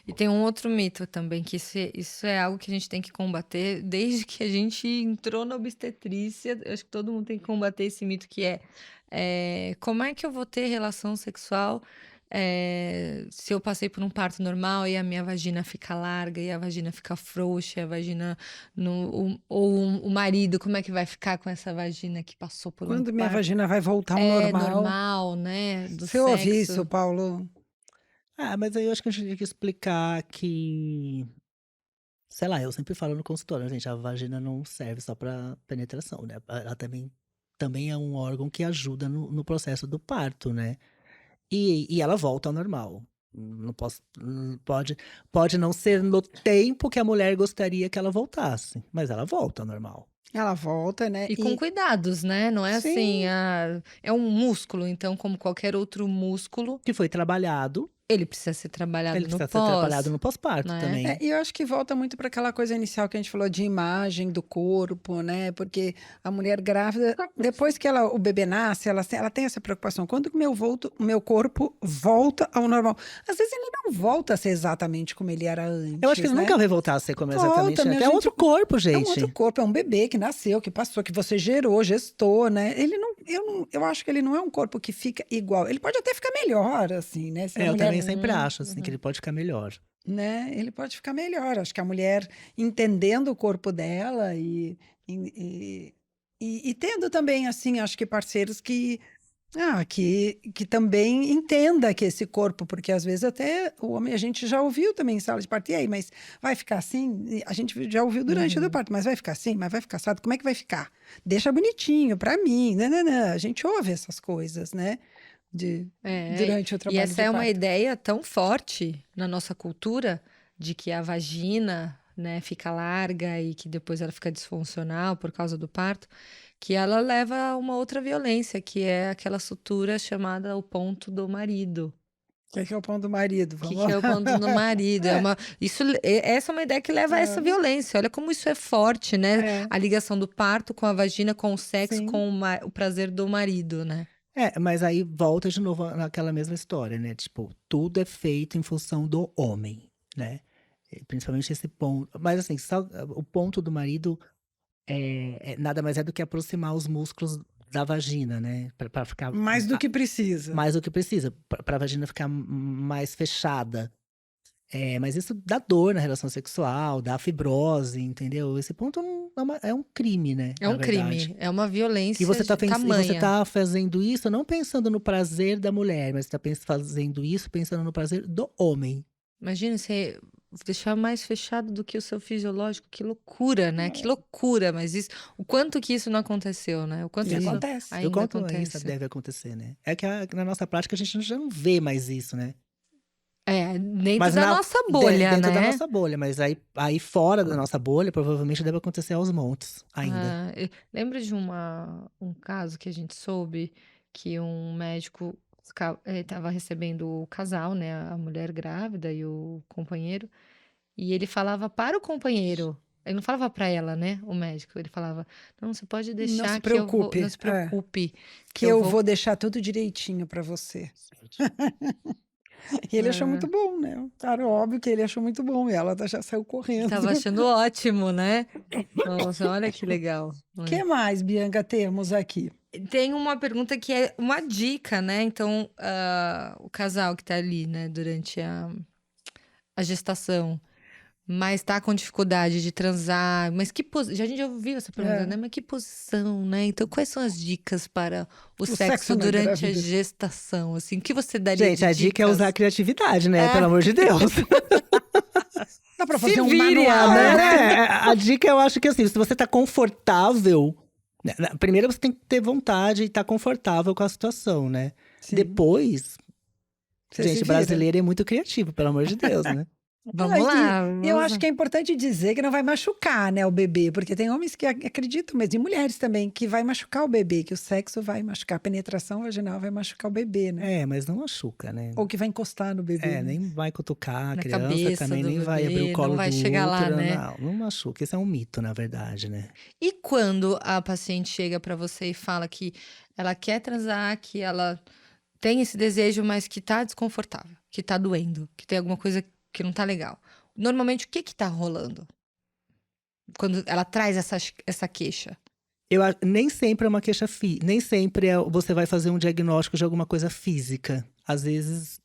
E tem um outro mito também, que isso é algo que a gente tem que combater desde que a gente entrou na obstetrícia. Eu acho que todo mundo tem que combater esse mito que como é que eu vou ter relação sexual se eu passei por um parto normal e a minha vagina fica larga e a vagina fica frouxa, a vagina o marido, como é que vai ficar com essa vagina que passou por um Quando minha parto? vagina vai voltar ao É normal? normal, né? Do Você ouve sexo. isso, Paulo? mas aí eu acho que a gente tem que explicar que… Sei lá, eu sempre falo no consultório, gente, a vagina não serve só pra penetração, né? Ela também é um órgão que ajuda no processo do parto, né? E ela volta ao normal. Não pode não ser no tempo que a mulher gostaria que ela voltasse, mas ela volta ao normal. Ela volta, né? E com cuidados, né? Não é assim, Sim. é um músculo, então, como qualquer outro músculo. Que foi trabalhado ele precisa ser trabalhado Ele no precisa ser pós, trabalhado no pós-parto né? também. E eu acho que volta muito para aquela coisa inicial que a gente falou de imagem do corpo, né? Porque a mulher grávida, depois que o bebê nasce, ela tem essa preocupação. Quando o meu corpo volta ao normal? Às vezes ele não volta a ser exatamente como ele era antes, Eu acho que ele né? nunca vai voltar a ser como exatamente Volta, minha antes. É gente. outro corpo, É um gente. outro corpo, é um bebê que nasceu, que passou, que você gestou, né? Ele não, eu acho que ele não é um corpo que fica igual. Ele pode até ficar melhor, assim, né? Se a Eu mulher, também sempre acho, assim, que ele pode ficar melhor. né? Ele pode ficar melhor. Acho que a mulher entendendo o corpo dela e tendo também, assim, acho que parceiros que também entenda que esse corpo, porque às vezes até o homem, a gente já ouviu também em sala de parto, e aí, mas vai ficar assim? E a gente já ouviu durante o parto, mas vai ficar assim? Mas vai ficar assado? Como é que vai ficar? Deixa bonitinho pra mim, né? A gente ouve essas coisas, né? Durante o E trabalho essa de é uma parto. ideia tão forte na nossa cultura de que a vagina, né, fica larga e que depois ela fica disfuncional por causa do parto, que ela leva a uma outra violência, que é aquela sutura chamada o ponto do marido. O que é o pão do marido? O que Vamos que é o lá. ponto do marido? Essa é uma ideia que leva a essa violência. Olha como isso é forte, né? É, A ligação do parto com a vagina, com o sexo, sim. com o prazer do marido, né? Mas aí volta de novo naquela mesma história, né? Tipo, tudo é feito em função do homem, né? Principalmente esse ponto. Mas assim, o ponto do marido nada mais é do que aproximar os músculos da vagina, né? Pra ficar Mais do que precisa. mais do que precisa, pra vagina ficar mais fechada. Mas isso dá dor na relação sexual, dá fibrose, entendeu? Esse ponto é um crime, né? É Na um verdade. crime, é uma violência E você tá, de tamanha. você tá fazendo isso não pensando no prazer da mulher, mas você tá fazendo isso pensando no prazer do homem. Imagina você deixar mais fechado do que o seu fisiológico, que loucura, né? Que loucura, mas isso, o quanto que isso não aconteceu, né? O quanto E isso acontece. E o ainda quanto isso acontece. deve acontecer, né? É que na nossa prática a gente já não vê mais isso, né? Dentro Mas da nossa bolha, dentro da né? nossa bolha, mas aí fora da nossa bolha, provavelmente deve acontecer aos montes ainda. Eu lembro de um caso que a gente soube que um médico estava recebendo o casal, né? A mulher grávida e o companheiro, e ele falava para o companheiro. Ele não falava para ela, né? O médico. Ele falava: Não, você pode Não deixar se que eu vou. preocupe. Não se preocupe, Que eu vou deixar tudo direitinho para você. E ele achou muito bom, né? Claro, óbvio que ele achou muito bom. E ela já saiu correndo. Tava achando ótimo, né? Nossa, olha que legal. O que mais, Bianca, temos aqui? Tem uma pergunta que é uma dica, né? Então, o casal que tá ali, né, durante a gestação, mas tá com dificuldade de transar, mas que posição. A gente já ouviu essa pergunta, né? Mas que posição, né? Então, quais são as dicas para o sexo sexo na durante a gravidez. gestação? Assim, o que você daria Gente, de a dica é dicas? usar a criatividade, né? Pelo amor de Deus. Dá para Se fazer um vire, manual, Ana. né? A dica eu acho que assim, se você tá confortável, né, primeiro você tem que ter vontade e estar confortável com a situação, né? Sim. Depois, Você se gente, vira. brasileiro é muito criativo, pelo amor de Deus, né? Vamos lá. Eu vamos acho lá. que é importante dizer que não vai machucar, né, o bebê, porque tem homens que acreditam mesmo, e mulheres também, que vai machucar o bebê, que o sexo vai machucar, a penetração vaginal vai machucar o bebê, né? Mas não machuca, né? Ou que vai encostar no bebê. né? Nem vai cutucar a Na criança cabeça também, do nem vai abrir bebê, o colo não vai do chegar lá, útero, né? não machuca. Isso é um mito, na verdade, né? E quando a paciente chega para você e fala que ela quer transar, que ela tem esse desejo, mas que tá desconfortável, que tá doendo, que tem alguma coisa que não tá legal. Normalmente, o que tá rolando? Quando ela traz essa queixa. Nem sempre é uma queixa nem sempre você vai fazer um diagnóstico de alguma coisa física. Às vezes,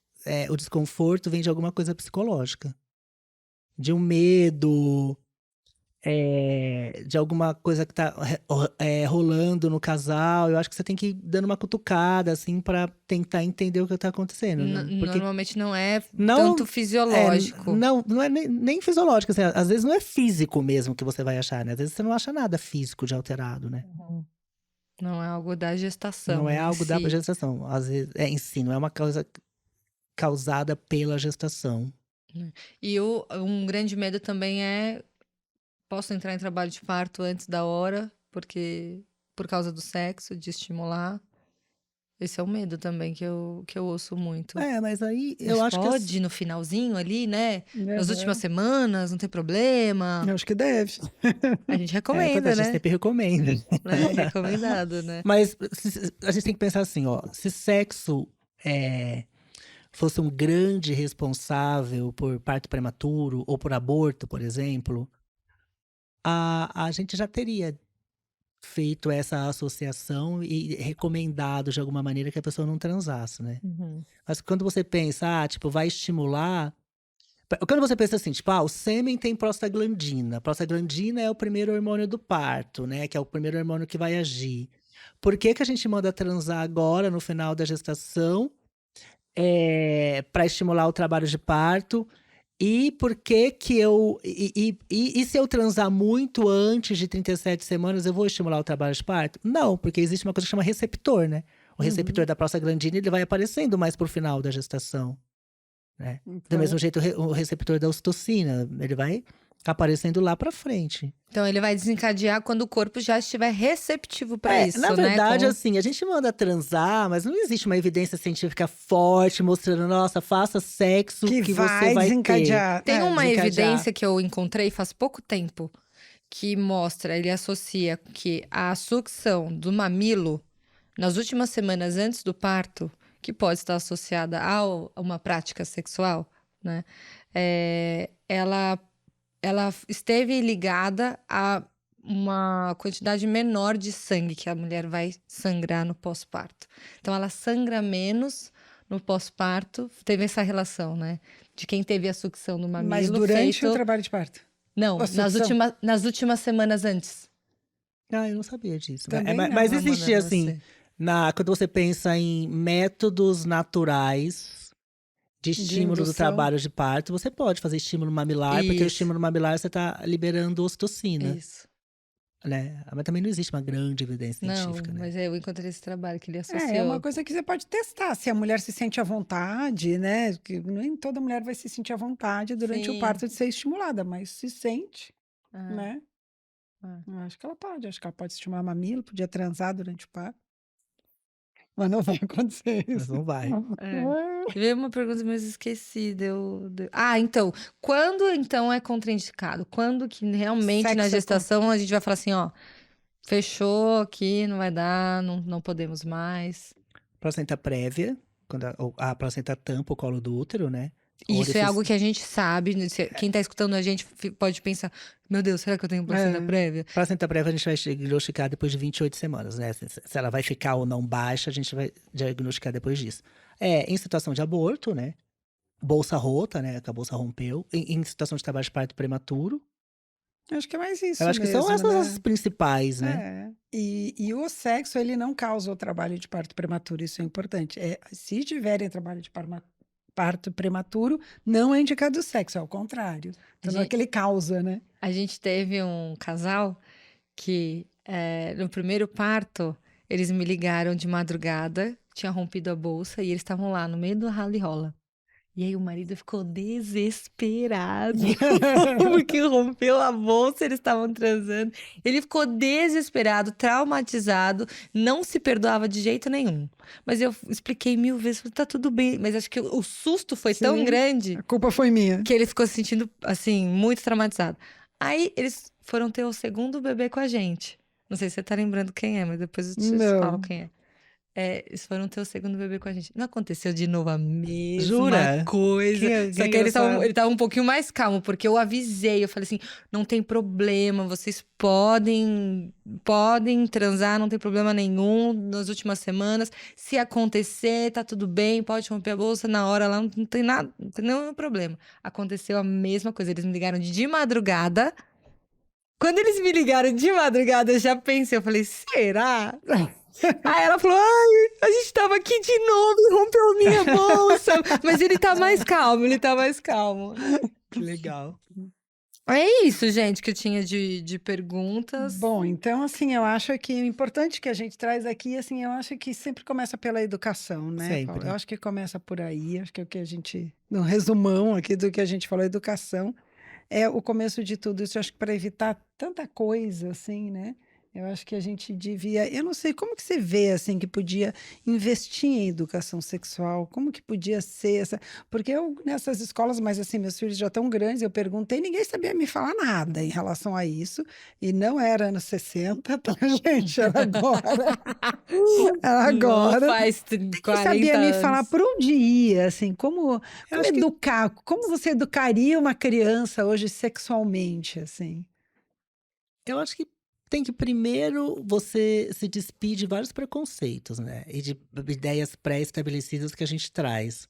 o desconforto vem de alguma coisa psicológica. De um medo, de alguma coisa que tá rolando no casal. Eu acho que você tem que ir dando uma cutucada, assim, pra tentar entender o que tá acontecendo. né? Porque Normalmente não é não- tanto fisiológico. não é nem fisiológico. Assim, às vezes não é físico mesmo que você vai achar, né? Às vezes você não acha nada físico de alterado, né? Não é algo da gestação. Não é em algo da si. gestação. Às vezes, em si, não é uma causa causada pela gestação. E um grande medo também é: posso entrar em trabalho de parto antes da hora, porque por causa do sexo, de estimular. Esse é o medo também que eu ouço muito. Mas aí Mas eu acho que pode no finalzinho ali, né? Nas Aham. últimas semanas, não tem problema. Eu acho que deve. A gente então, a recomenda, gente né? sempre recomenda. É recomendado, né? Mas a gente tem que pensar assim, ó, se sexo fosse um grande responsável por parto prematuro ou por aborto, por exemplo, a gente já teria feito essa associação e recomendado de alguma maneira que a pessoa não transasse, né? Uhum. Mas quando você pensa, tipo, vai estimular. Quando você pensa assim, tipo, o sêmen tem prostaglandina. Prostaglandina é o primeiro hormônio do parto, né? Que é o primeiro hormônio que vai agir. Por que que a gente manda transar agora, no final da gestação, para estimular o trabalho de parto? E por que que eu. E se eu transar muito antes de 37 semanas, eu vou estimular o trabalho de parto? Não, porque existe uma coisa que chama receptor, né? O receptor da prostaglandina, ele vai aparecendo mais pro final da gestação, né? Do Então, mesmo jeito, o receptor da ocitocina, ele vai aparecendo lá pra frente. Então ele vai desencadear quando o corpo já estiver receptivo para isso, Na né? verdade, assim, a gente manda transar, mas não existe uma evidência científica forte mostrando, nossa, faça sexo que que vai você vai ter. desencadear. Tem uma desencadear. evidência que eu encontrei faz pouco tempo que mostra, ele associa que a sucção do mamilo nas últimas semanas antes do parto, que pode estar associada a uma prática sexual, né? Ela esteve ligada a uma quantidade menor de sangue que a mulher vai sangrar no pós-parto. Então, ela sangra menos no pós-parto. Teve essa relação, né? De quem teve a sucção no mamilo Mas durante feito... o trabalho de parto. Não, A sucção. nas últimas semanas antes. Eu não sabia disso. Também não. Mas Vou existe, mandar assim, você. quando você pensa em métodos naturais de estímulo do indução. trabalho de parto, você pode fazer estímulo mamilar, porque o Isso. estímulo mamilar você tá liberando ocitocina, Isso. né? Mas também não existe uma grande evidência Não, científica, né? mas eu encontrei esse trabalho que ele associou. É uma coisa que você pode testar, se a mulher se sente à vontade, né? Que nem toda mulher vai se sentir à vontade durante o Sim. parto de ser estimulada, mas se sente, Ah, né? ah. Eu acho que ela pode estimular mamilo, podia transar durante o parto. Mas não vai acontecer Mas isso. não vai. Veio uma pergunta, mas esqueci. Então, quando então é contraindicado? Quando que realmente Sexo na é gestação a gente vai falar assim, ó, fechou aqui, não vai dar, não podemos mais. Placenta prévia, quando a placenta tampa o colo do útero, né? O Isso é orifício- algo que a gente sabe. Quem tá escutando a gente pode pensar, meu Deus, será que eu tenho placenta prévia? Placenta prévia a gente vai diagnosticar depois de 28 semanas, né? Se ela vai ficar ou não baixa, a gente vai diagnosticar depois disso. Em situação de aborto, né? Bolsa rota, né? Que a bolsa rompeu. Em situação de trabalho de parto prematuro. Acho que é mais isso Eu acho que são mesmo, essas né? as principais, né? E o sexo, ele não causa o trabalho de parto prematuro, isso é importante. Se tiverem trabalho de parto prematuro, não é indicado o sexo, é o contrário. Então, não é que ele causa, né? A gente teve um casal que no primeiro parto, eles me ligaram de madrugada, tinha rompido a bolsa e eles estavam lá no meio do rally rola. E aí o marido ficou desesperado, porque rompeu a bolsa, eles estavam transando. Ele ficou desesperado, traumatizado, não se perdoava de jeito nenhum. Mas eu expliquei 1000 vezes, falei, tá tudo bem. Mas acho que o susto foi tão Sim. grande A culpa foi minha. que ele ficou se sentindo, assim, muito traumatizado. Aí eles foram ter o segundo bebê com a gente. Não sei se você tá lembrando quem é, mas depois eu te Não. falo quem é. Eles foram ter o segundo bebê com a gente. Não aconteceu de novo a mesma Jura? coisa. Só Que que ele engraçado. tava um pouquinho mais calmo, porque eu avisei, eu falei assim, não tem problema, vocês podem transar, não tem problema nenhum nas últimas semanas. Se acontecer, tá tudo bem, pode romper a bolsa na hora lá, não tem nada, não tem nenhum problema. Aconteceu a mesma coisa, eles me ligaram de madrugada. Quando eles me ligaram de madrugada, eu já pensei, eu falei, será? Aí ela falou, ai, a gente tava aqui de novo e rompeu minha bolsa. Mas ele tá mais calmo, ele tá mais calmo. Que legal. É isso, gente, que eu tinha de perguntas. Bom, então, assim, eu acho que o importante que a gente traz aqui, assim, eu acho que sempre começa pela educação, né, Sempre. Paulo? Eu acho que começa por aí, acho que é o que a gente, no resumão aqui do que a gente falou, educação, é o começo de tudo isso, eu acho que para evitar tanta coisa, assim, né, Eu acho que a gente devia. Eu não sei como que você vê assim que podia investir em educação sexual, como que podia ser essa. Porque eu, nessas escolas, mas assim, meus filhos já estão grandes, eu perguntei, ninguém sabia me falar nada em relação a isso. E não era anos 60, tá, gente? Era agora. Era Não agora. faz Ninguém 40 sabia me falar anos. por onde ia, assim, Eu como acho que educar, como você educaria uma criança hoje sexualmente, assim? Eu acho que tem que primeiro você se despir de vários preconceitos, né? E de ideias pré-estabelecidas que a gente traz.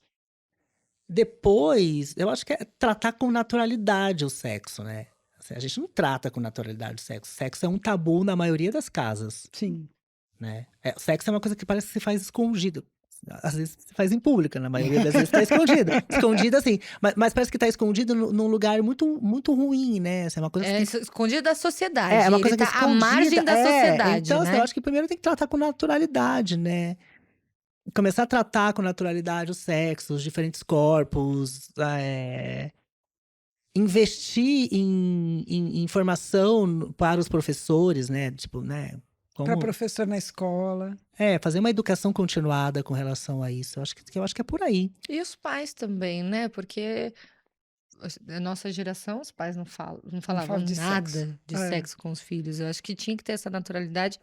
Depois, eu acho que é tratar com naturalidade o sexo, né? Assim, a gente não trata com naturalidade o sexo. Sexo é um tabu na maioria das casas, Sim. né? O sexo é uma coisa que parece que se faz escondido. Às vezes se faz em pública, na maioria das vezes tá escondido. Escondido assim, mas parece que tá escondido num lugar muito, muito ruim, né? Assim, é uma coisa que É tem isso, escondido da sociedade. É uma Ele coisa que é tá à margem escondida. da sociedade, Então, assim, eu né? acho que primeiro tem que tratar com naturalidade, né? Começar a tratar com naturalidade o sexo, os diferentes corpos, investir em informação para os professores, né? Tipo, né? Para Como, professor na escola. fazer uma educação continuada com relação a isso. Eu acho que é por aí. E os pais também, né? Porque a nossa geração, os pais não Não falavam falo de sexo. nada de É. sexo com os filhos. Eu acho que tinha que ter essa naturalidade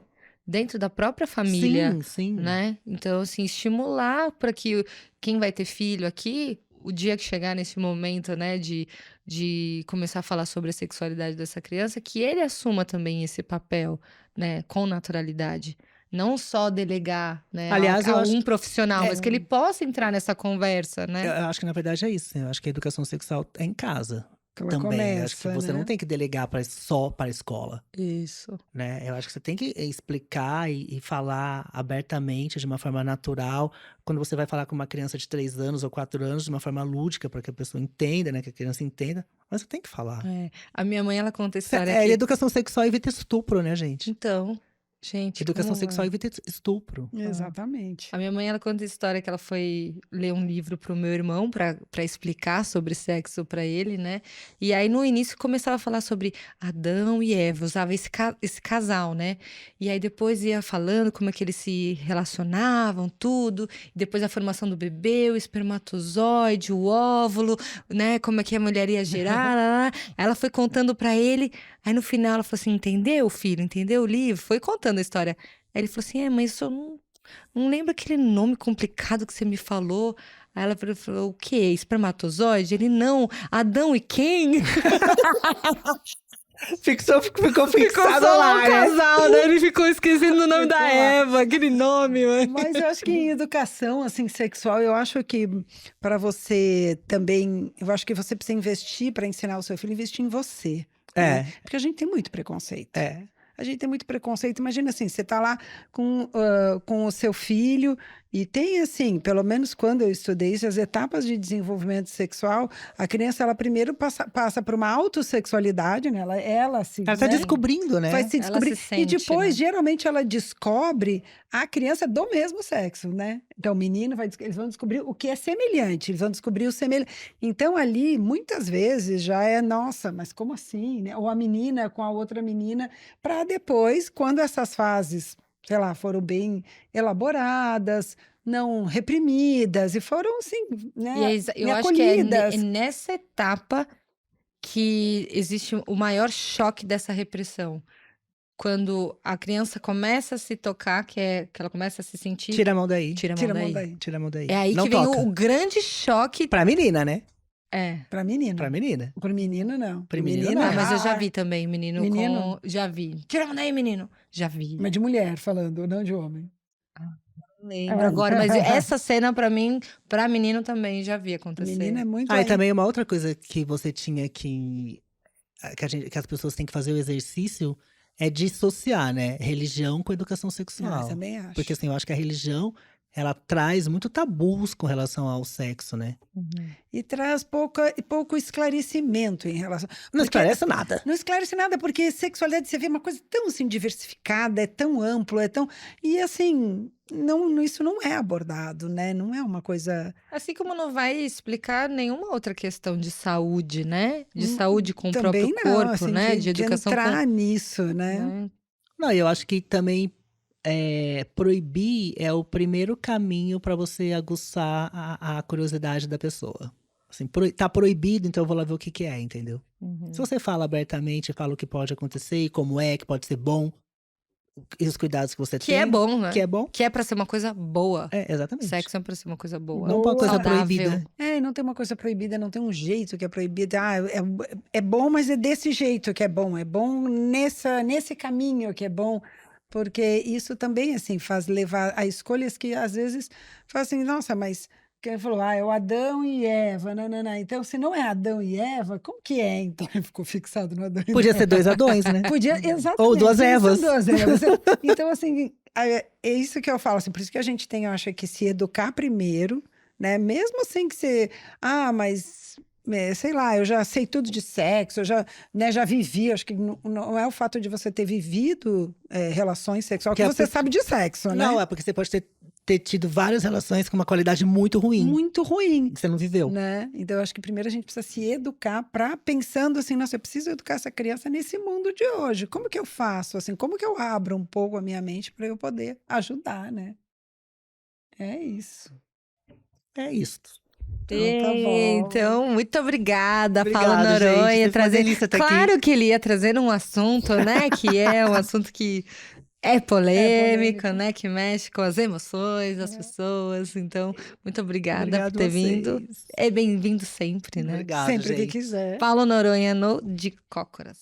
dentro da própria família, Sim, sim. né? Então, assim, estimular para que quem vai ter filho aqui, o dia que chegar nesse momento, né, de começar a falar sobre a sexualidade dessa criança, que ele assuma também esse papel, né, com naturalidade. Não só delegar, né, Aliás, eu a acho um profissional, é, mas que ele possa entrar nessa conversa, eu né? acho que na verdade é isso. Eu acho que a educação sexual é em casa Que ela também. Eu acho que começa, você não né? tem que delegar só para a escola, Isso. né? Eu acho que você tem que explicar e falar abertamente, de uma forma natural. Quando você vai falar com uma criança de 3 anos ou 4 anos, de uma forma lúdica, para que a pessoa entenda, né? Que a criança entenda. Mas você tem que falar. É. A minha mãe, ela conta a história que... Educação sexual evita estupro, né, gente? Então, gente, Educação como sexual é? evita estupro. Exatamente. A minha mãe, ela conta a história que ela foi ler um livro pro meu irmão para explicar sobre sexo para ele, né? E aí no início começava a falar sobre Adão e Eva, usava esse casal, né? E aí depois ia falando como é que eles se relacionavam, tudo, e depois a formação do bebê, o espermatozoide, o óvulo, né? Como é que a mulher ia gerar, lá, lá. Ela foi contando para ele, aí no final ela falou assim: "Entendeu, filho? Entendeu o livro?" Foi contando a história. Aí ele falou assim: mas isso eu não lembro aquele nome complicado que você me falou. Aí ela falou: o quê? Espermatozoide? Ele, não. Adão e quem? Ficou Ficou só lá o casal, né? Ele ficou esquecendo o nome Ficou da lá. Eva, aquele nome, mano. Mas eu acho que em educação assim sexual, eu acho que para você também, eu acho que você precisa investir para ensinar o seu filho, investir em você, né? Porque a gente tem muito preconceito. A gente tem muito preconceito. Imagina assim, você tá lá com o seu filho e tem assim, pelo menos quando eu estudei isso, as etapas de desenvolvimento sexual, a criança, ela primeiro passa por uma autossexualidade, né? Ela se Ela tá né? descobrindo, né? Vai se Ela descobrir. se E sente, depois, né? geralmente, ela descobre a criança do mesmo sexo, né? Então, o menino eles vão descobrir o que é semelhante, eles vão descobrir o semelhante. Então, ali, muitas vezes, já é, nossa, mas como assim, né? Ou a menina com a outra menina, para depois, quando essas fases, sei lá, foram bem elaboradas, não reprimidas, e foram, assim, E né, eu acho que é acolhidas. nessa etapa que existe o maior choque dessa repressão. Quando a criança começa a se tocar, que ela começa a se sentir, Tira a mão daí. tira a Tira mão a mão daí. daí. Tira a mão daí. É aí Não que vem toca. o grande choque. Pra menina, né? É. Para menina. Pra menina. Pro menino, não. Pro Pro menino, menino, não. Ah, mas eu já vi também, menino Menino? com... Já vi. Tira a mão daí, menino. Já vi. Mas de mulher falando, não de homem. Não lembro agora, mas essa cena pra mim, pra menino também já vi acontecer. Menina é muito E também uma outra coisa que você tinha que as pessoas têm que fazer o exercício é dissociar, né? Religião com educação sexual. Eu também acho. Porque assim, eu acho que a religião, ela traz muito tabus com relação ao sexo, né? E traz pouco esclarecimento em relação. Não Porque esclarece nada. Não esclarece nada, porque sexualidade, você vê uma coisa tão assim diversificada, é tão amplo, é tão. E assim, isso não é abordado, né? Não é uma coisa. Assim como não vai explicar nenhuma outra questão de saúde, né? De saúde com o próprio Também não, corpo, assim, né? De educação entrar com... nisso, né? né? Não, eu acho que também proibir é o primeiro caminho para você aguçar a curiosidade da pessoa. Assim, tá proibido, então eu vou lá ver o que é, entendeu? Se você fala abertamente, fala o que pode acontecer e como que pode ser bom, e os cuidados que você Que tem. é bom, né? Que é bom. Que é pra ser uma coisa boa. Exatamente. Sexo é pra ser uma coisa boa. Não uma coisa saudável. proibida. É, não tem uma coisa proibida, não tem um jeito que é proibido. Ah, é bom, mas é desse jeito que é bom. É bom nesse caminho que é bom. Porque isso também, assim, faz levar a escolhas que, às vezes, faz assim, nossa, mas... Que ele falou, é o Adão e Eva, nananã. Então, se não é Adão e Eva, como que é? Então, ele ficou fixado no Adão e Podia Eva. ser 2 Adões, né? Podia, exatamente. Ou 2 são Evas. 2 Evas. Então, assim, é isso que eu falo, assim, por isso que a gente tem, eu acho, que se educar primeiro, né? Mesmo sem que você... mas... sei lá, eu já sei tudo de sexo, eu já vivi, acho que não é o fato de você ter vivido relações sexuais que você sabe de sexo, né? Não, é porque você pode ter tido várias relações com uma qualidade muito ruim. Muito ruim. Que você não viveu. Né? Então, eu acho que primeiro a gente precisa se educar pensando assim, nossa, eu preciso educar essa criança nesse mundo de hoje. Como que eu faço? Assim, como que eu abro um pouco a minha mente para eu poder ajudar, né? É isso. É isso. Então, tá bom. Então, muito obrigada, Paulo Obrigado, gente. Noronha, Foi uma trazer. delícia estar aqui. Claro que ele ia trazer um assunto, né? Que é um assunto que é polêmico, né? Que mexe com as emoções das pessoas. Então, muito obrigada Obrigado por ter vindo. vocês. É bem-vindo sempre, né? Obrigado, Sempre que gente. quiser. Paulo Noronha no De Cócoras.